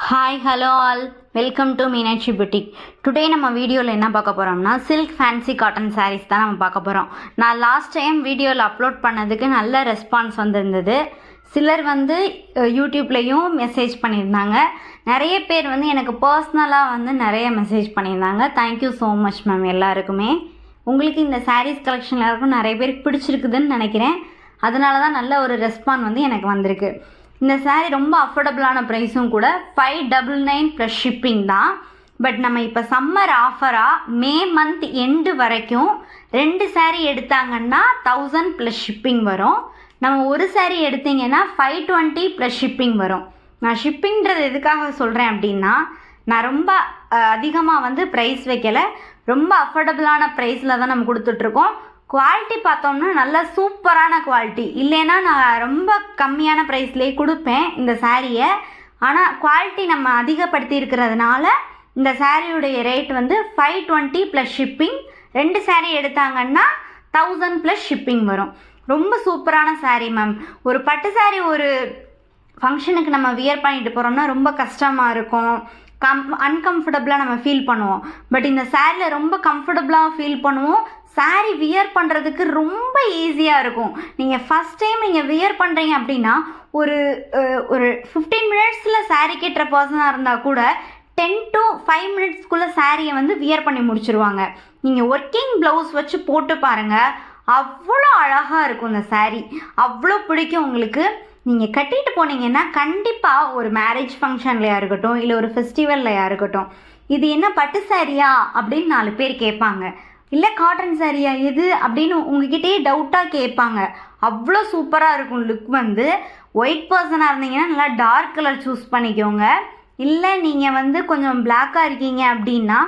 Hi hello all, welcome to Meenakshi boutique. Today நம்ம வீடியோவில் என்ன பார்க்க போகிறோம்னா சில்க் ஃபேன்சி காட்டன் சாரீஸ் தான் நம்ம பார்க்க போகிறோம். நான் லாஸ்ட் டைம் வீடியோவில் அப்லோட் பண்ணதுக்கு நல்ல ரெஸ்பான்ஸ் வந்திருந்தது. சிலர் யூடியூப்லேயும் மெசேஜ் பண்ணியிருந்தாங்க. நிறைய பேர் எனக்கு பர்சனலாக நிறைய மெசேஜ் பண்ணியிருந்தாங்க. தேங்க்யூ ஸோ மச் மேம் எல்லாருக்குமே. உங்களுக்கு இந்த சாரீஸ் கலெக்ஷன் எல்லாருக்கும் நிறைய பேருக்கு பிடிச்சிருக்குதுன்னு நினைக்கிறேன். அதனால தான் நல்ல ஒரு ரெஸ்பான்ஸ் எனக்கு வந்திருக்கு. இந்த சாரீ ரொம்ப அஃபோர்டபுளான ப்ரைஸும் கூட. 599 ப்ளஸ் ஷிப்பிங் தான். பட் நம்ம இப்போ சம்மர் ஆஃபராக மே மந்த் எண்டு வரைக்கும் 2 சாரீ எடுத்தாங்கன்னா 1000 ப்ளஸ் ஷிப்பிங் வரும். நம்ம ஒரு சாரீ எடுத்திங்கன்னா 520 ப்ளஸ் ஷிப்பிங் வரும். நான் ஷிப்பிங்கிறது எதுக்காக சொல்கிறேன் அப்படின்னா, நான் ரொம்ப அதிகமாக ப்ரைஸ் வைக்கலை. ரொம்ப அஃபோர்டபுளான ப்ரைஸில் தான் நம்ம கொடுத்துட்ருக்கோம். குவாலிட்டி பார்த்தோம்னா நல்லா சூப்பரான குவாலிட்டி. இல்லைன்னா நான் ரொம்ப கம்மியான ப்ரைஸ்லேயே கொடுப்பேன் இந்த சாரியை. ஆனால் குவாலிட்டி நம்ம அதிகப்படுத்தி இருக்கிறதுனால இந்த சாரியுடைய ரேட் 520 ப்ளஸ் ஷிப்பிங். 2 சாரீ எடுத்தாங்கன்னா 1000 ப்ளஸ் ஷிப்பிங் வரும். ரொம்ப சூப்பரான சாரீ மேம். ஒரு பட்டு சாரீ ஒரு ஃபங்க்ஷனுக்கு நம்ம வியர் பண்ணிட்டு போகிறோம்னா ரொம்ப கஷ்டமாக இருக்கும், அன்கம்ஃபர்டபுளாக நம்ம ஃபீல் பண்ணுவோம். பட் இந்த சாரியில் ரொம்ப கம்ஃபர்டபுளாக ஃபீல் பண்ணுவோம். சாரீ வியர் பண்ணுறதுக்கு ரொம்ப ஈஸியாக இருக்கும். நீங்கள் ஃபஸ்ட் டைம் நீங்கள் வியர் பண்ணுறீங்க அப்படின்னா ஒரு 15 மினிட்ஸில் சாரீ கட்டுற பர்சனாக இருந்தால் கூட 10 to 5 மினிட்ஸ்க்குள்ளே சாரியை வியர் பண்ணி முடிச்சுருவாங்க. நீங்கள் ஒர்க்கிங் ப்ளவுஸ் வச்சு போட்டு பாருங்கள், அவ்வளோ அழகாக இருக்கும் இந்த சாரீ. அவ்வளோ பிடிக்கும் உங்களுக்கு. நீங்கள் கட்டிட்டு போனீங்கன்னா கண்டிப்பாக ஒரு மேரேஜ் ஃபங்க்ஷன்லையாக இருக்கட்டும், இல்லை ஒரு ஃபெஸ்டிவல்லையாக இருக்கட்டும், இது என்ன பட்டு சாரியா அப்படின்னு 4 பேர் கேட்பாங்க. இல்லை காட்டன் சாரியா எது அப்படின்னு உங்ககிட்டயே டவுட்டாக கேட்பாங்க. அவ்வளோ சூப்பராக இருக்கும் லுக். ஒயிட் பர்சனாக இருந்தீங்கன்னா நல்லா டார்க் கலர் சூஸ் பண்ணிக்கோங்க. இல்லை நீங்கள் கொஞ்சம் பிளாக்காக இருக்கீங்க அப்படின்னா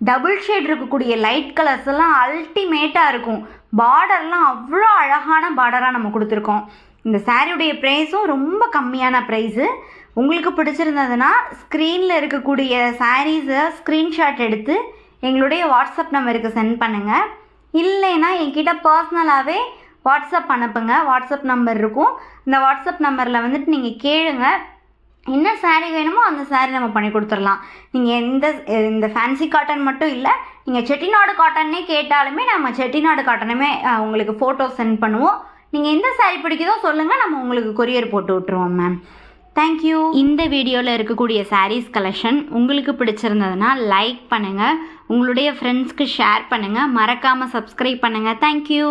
டபுள் ஷேட் இருக்கக்கூடிய லைட் கலர்ஸ் எல்லாம் அல்டிமேட்டாக இருக்கும். பார்டர்லாம் அவ்வளோ அழகான பார்டராக நம்ம கொடுத்துருக்கோம். இந்த சாரியுடைய ப்ரைஸும் ரொம்ப கம்மியான ப்ரைஸு. உங்களுக்கு பிடிச்சிருந்ததுன்னா ஸ்க்ரீனில் இருக்கக்கூடிய சாரீஸை ஸ்க்ரீன்ஷாட் எடுத்து எங்களுடைய வாட்ஸ்அப் நம்பருக்கு சென்ட் பண்ணுங்கள். இல்லைன்னா என்கிட்ட பர்சனலாகவே வாட்ஸ்அப் அனுப்புங்க. வாட்ஸ்அப் நம்பர் இருக்கும். இந்த வாட்ஸ்அப் நம்பரில் நீங்கள் கேளுங்க, என்ன சாரீ வேணுமோ அந்த சாரீ நம்ம பண்ணி கொடுத்துடலாம். நீங்கள் இந்த ஃபேன்சி காட்டன் மட்டும் இல்லை, நீங்கள் செட்டிநாடு காட்டன்னே கேட்டாலுமே நம்ம செட்டிநாடு காட்டனுமே உங்களுக்கு ஃபோட்டோ சென்ட் பண்ணுவோம். நீங்கள் எந்த சாரீ பிடிக்குதோ சொல்லுங்கள், நம்ம உங்களுக்கு கொரியர் போட்டு விட்ருவோம் மேம். தேங்க்யூ. இந்த வீடியோவில் இருக்கக்கூடிய சாரீஸ் கலெக்ஷன் உங்களுக்கு பிடிச்சிருந்ததுன்னா லைக் பண்ணுங்கள், உங்களுடைய ஃப்ரெண்ட்ஸ்க்கு ஷேர் பண்ணுங்கள், மறக்காமல் சப்ஸ்கிரைப் பண்ணுங்கள். தேங்க்யூ.